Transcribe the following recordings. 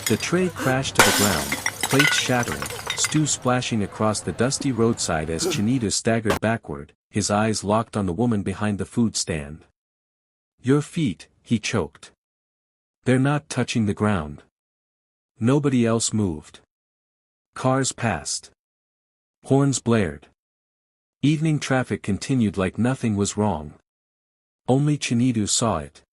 The tray crashed to the ground, plates shattering, stew splashing across the dusty roadside as Chinita staggered backward, his eyes locked on the woman behind the food stand. "Your feet," he choked. "They're not touching the ground." Nobody else moved. Cars passed. Horns blared. Evening traffic continued like nothing was wrong. Only Chinita saw it.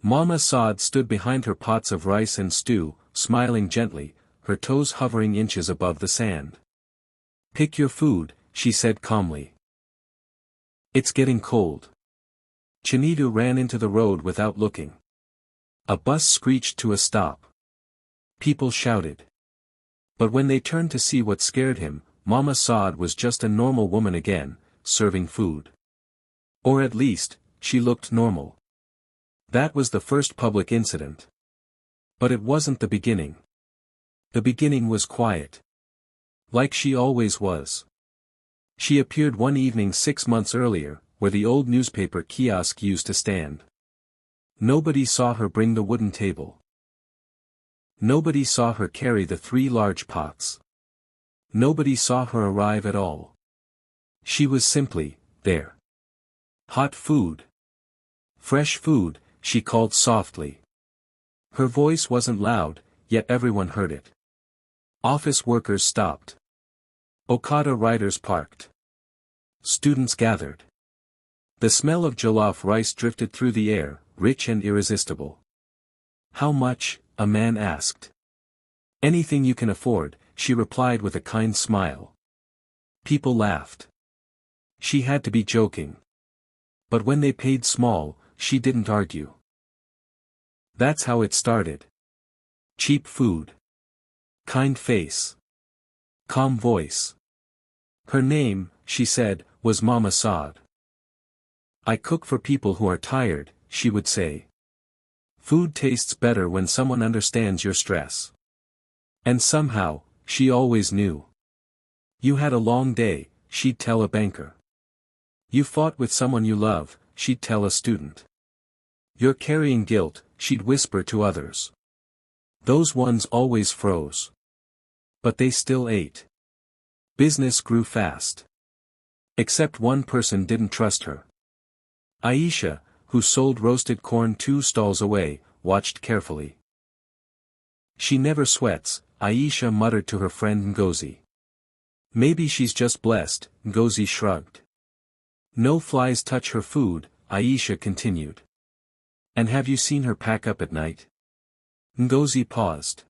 Mama Sade stood behind her pots of rice and stew, smiling gently, her toes hovering inches above the sand. "Pick your food," she said calmly. "It's getting cold." Chinita ran into the road without looking. A bus screeched to a stop. People shouted. But when they turned to see what scared him, Mama Sade was just a normal woman again, serving food. Or at least, she looked normal. That was the first public incident. But it wasn't the beginning. The beginning was quiet. Like she always was. She appeared one evening 6 months earlier, where the old newspaper kiosk used to stand. Nobody saw her bring the wooden table. Nobody saw her carry the 3 large pots. Nobody saw her arrive at all. She was simply there. "Hot food. Fresh food," she called softly. Her voice wasn't loud, yet everyone heard it. Office workers stopped. Okada riders parked. Students gathered. The smell of jollof rice drifted through the air, rich and irresistible. "How much?" a man asked. "Anything you can afford," she replied with a kind smile. People laughed. She had to be joking. But when they paid small, she didn't argue. That's how it started. Cheap food. Kind face. Calm voice. Her name, she said, was Mama Sade. "I cook for people who are tired," she would say. "Food tastes better when someone understands your stress." And somehow, she always knew. "You had a long day," she'd tell a banker. "You fought with someone you love," she'd tell a student. "You're carrying guilt," she'd whisper to others. Those ones always froze. But they still ate. Business grew fast. Except one person didn't trust her. Aisha, who sold roasted corn 2 stalls away, watched carefully. "She never sweats," Aisha muttered to her friend Ngozi. "Maybe she's just blessed," Ngozi shrugged. "No flies touch her food," Aisha continued. "And have you seen her pack up at night?" Ngozi paused.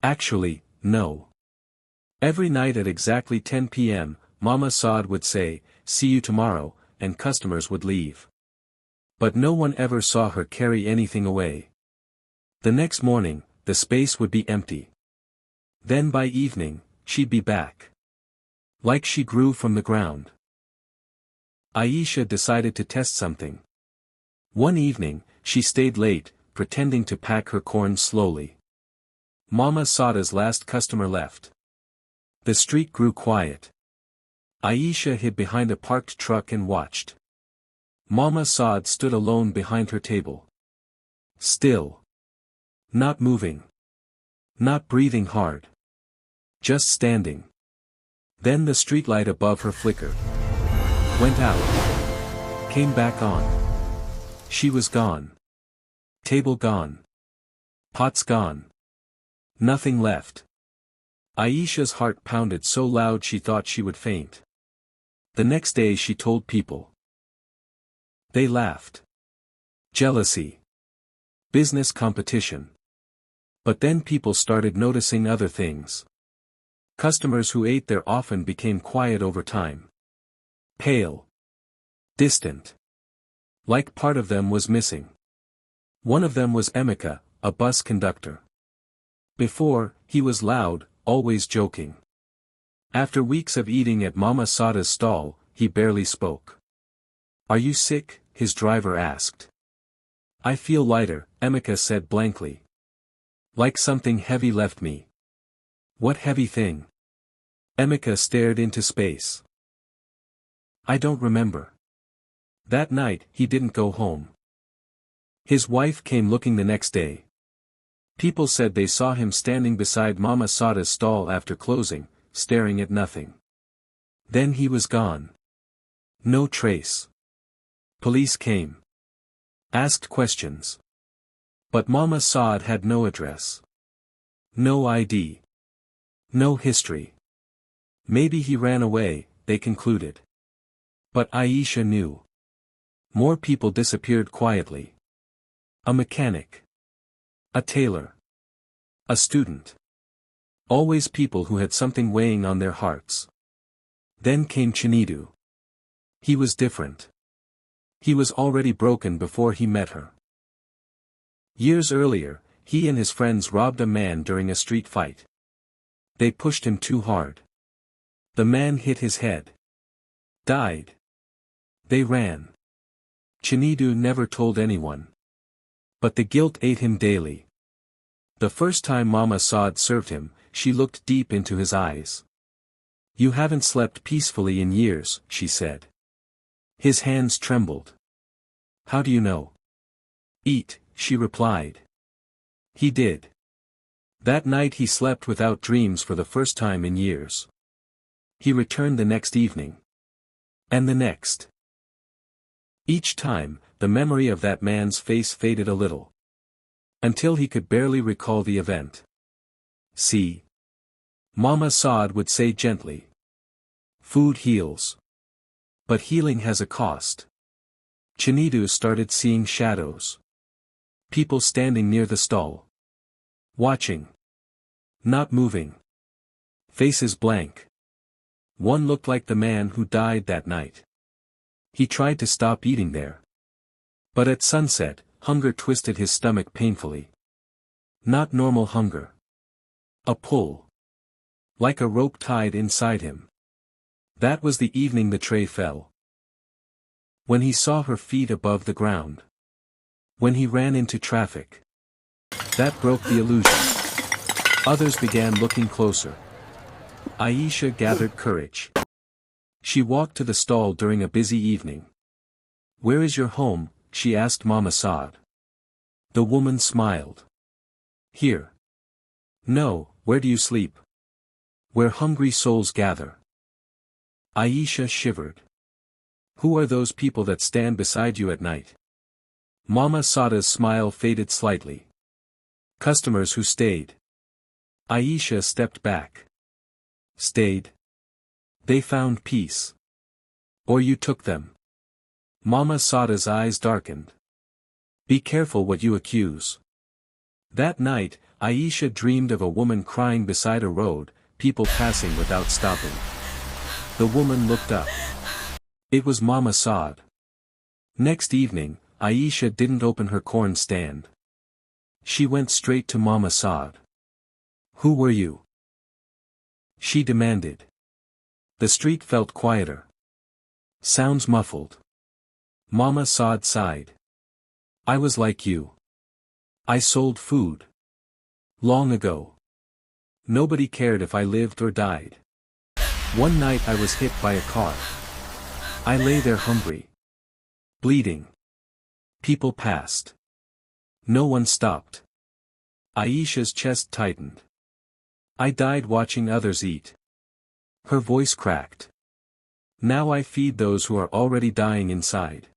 "Actually, no. Every night at exactly 10 p.m., Mama Sade would say, 'See you tomorrow,' and customers would leave. But no one ever saw her carry anything away. The next morning, the space would be empty. Then by evening, she'd be back. Like she grew from the ground. Aisha decided to test something. One evening, she stayed late, pretending to pack her corn slowly. Mama Sade's last customer left. The street grew quiet. Aisha hid behind a parked truck and watched. Mama Sade stood alone behind her table. Still. Not moving. Not breathing hard. Just standing. Then the streetlight above her flickered. Went out. Came back on. She was gone. Table gone. Pots gone. Nothing left. Aisha's heart pounded so loud she thought she would faint. The next day she told people. They laughed. Jealousy. Business competition. But then people started noticing other things. Customers who ate there often became quiet over time. Pale. Distant. Like part of them was missing. One of them was Emeka, a bus conductor. Before, he was loud, always joking. After weeks of eating at Mama Sade's stall, he barely spoke. "Are you sick?" his driver asked. "I feel lighter," Emeka said blankly. "Like something heavy left me." "What heavy thing?" Emeka stared into space. "I don't remember." That night, he didn't go home. His wife came looking the next day. People said they saw him standing beside Mama Sade's stall after closing, staring at nothing. Then he was gone. No trace. Police came. Asked questions. But Mama Sade had no address. No ID. No history. Maybe he ran away, they concluded. But Aisha knew. More people disappeared quietly. A mechanic. A tailor. A student. Always people who had something weighing on their hearts. Then came Chinidu. He was different. He was already broken before he met her. Years earlier, he and his friends robbed a man during a street fight. They pushed him too hard. The man hit his head. Died. They ran. Chinidu never told anyone. But the guilt ate him daily. The first time Mama Sade served him, she looked deep into his eyes. "You haven't slept peacefully in years," she said. His hands trembled. "How do you know?" "Eat," she replied. He did. That night he slept without dreams for the first time in years. He returned the next evening. And the next. Each time, the memory of that man's face faded a little. Until he could barely recall the event. "See?" Mama Sade would say gently. "Food heals. But healing has a cost." Chinidu started seeing shadows. People standing near the stall. Watching. Not moving. Faces blank. One looked like the man who died that night. He tried to stop eating there. But at sunset, hunger twisted his stomach painfully. Not normal hunger. A pull. Like a rope tied inside him. That was the evening the tray fell. When he saw her feet above the ground. When he ran into traffic. That broke the illusion. Others began looking closer. Aisha gathered courage. She walked to the stall during a busy evening. "Where is your home?" she asked Mama Sade. The woman smiled. "Here." "No, where do you sleep?" "Where hungry souls gather." Aisha shivered. "Who are those people that stand beside you at night?" Mama Sade's smile faded slightly. "Customers who stayed." Aisha stepped back. "Stayed? They found peace. Or you took them." Mama Sade's eyes darkened. "Be careful what you accuse." That night, Aisha dreamed of a woman crying beside a road, people passing without stopping. The woman looked up. It was Mama Sade. Next evening, Aisha didn't open her corn stand. She went straight to Mama Sade. "Who were you?" she demanded. The street felt quieter. Sounds muffled. Mama Sade sighed. "I was like you. I sold food. Long ago. Nobody cared if I lived or died. One night I was hit by a car. I lay there hungry. Bleeding. People passed. No one stopped." Aisha's chest tightened. "I died watching others eat." Her voice cracked. "Now I feed those who are already dying inside.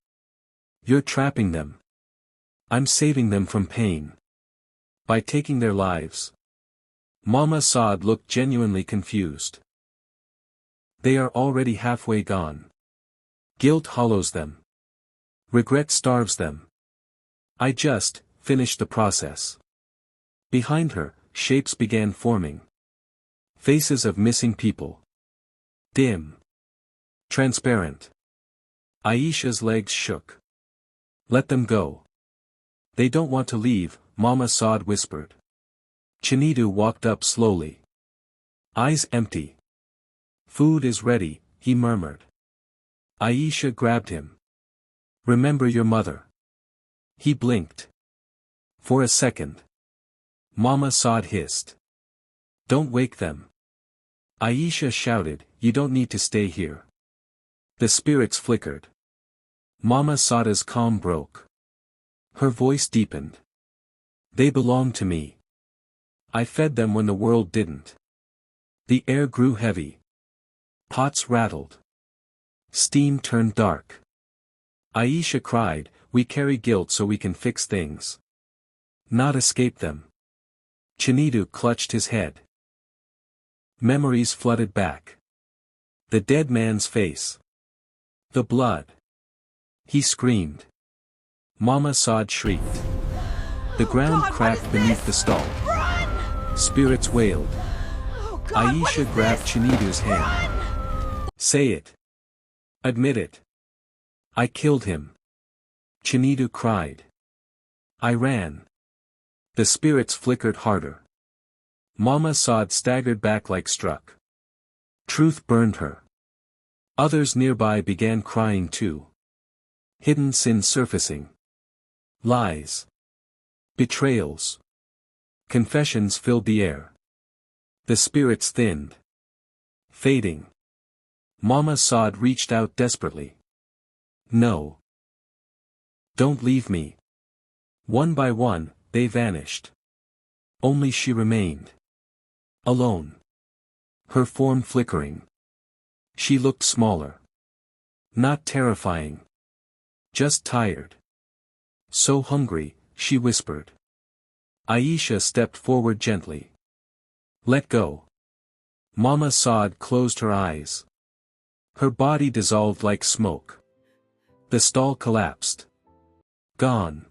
You're trapping them. I'm saving them from pain. By taking their lives." Mama Sade looked genuinely confused. "They are already halfway gone. Guilt hollows them. Regret starves them. I just finished the process." Behind her, shapes began forming. Faces of missing people. Dim. Transparent. Aisha's legs shook. "Let them go. They don't want to leave," Mama Sade whispered. Chinidu walked up slowly. Eyes empty. "Food is ready," he murmured. Aisha grabbed him. "Remember your mother." He blinked. For a second. Mama Sade hissed. "Don't wake them." Aisha shouted, "You don't need to stay here." The spirits flickered. Mama Sade's calm broke. Her voice deepened. "They belong to me. I fed them when the world didn't. The air grew heavy. Pots rattled. Steam turned dark. Aisha cried, we carry guilt so we can fix things. Not escape them. Chinidu clutched his head. Memories flooded back. The dead man's face. The blood. He screamed. Mama Sade shrieked. The ground cracked beneath the stall. Run! Spirits wailed. Oh God, Aisha grabbed Chinidu's hand. Say it. Admit it. I killed him. Chinidu cried. I ran. The spirits flickered harder. Mama Sade staggered back like struck. Truth burned her. Others nearby began crying too. Hidden sins surfacing. Lies. Betrayals. Confessions filled the air. The spirits thinned. Fading. Mama Sade reached out desperately. No. Don't leave me. One by one, they vanished. Only she remained. Alone. Her form flickering. She looked smaller. Not terrifying. Just tired. So hungry, she whispered. Aisha stepped forward gently. Let go. Mama Sade closed her eyes. Her body dissolved like smoke. The stall collapsed. Gone.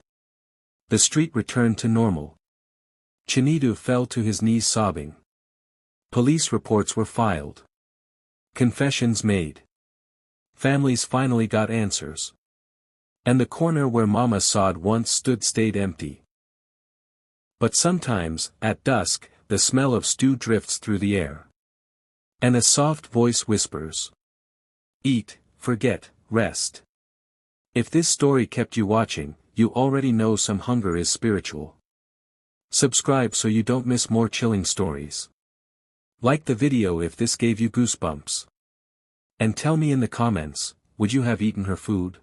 The street returned to normal. Chinidu fell to his knees sobbing. Police reports were filed. Confessions made. Families finally got answers. And the corner where Mama Sade once stood stayed empty. But sometimes, at dusk, the smell of stew drifts through the air. And a soft voice whispers. Eat, forget, rest. If this story kept you watching, you already know some hunger is spiritual. Subscribe so you don't miss more chilling stories. Like the video if this gave you goosebumps. And tell me in the comments, would you have eaten her food?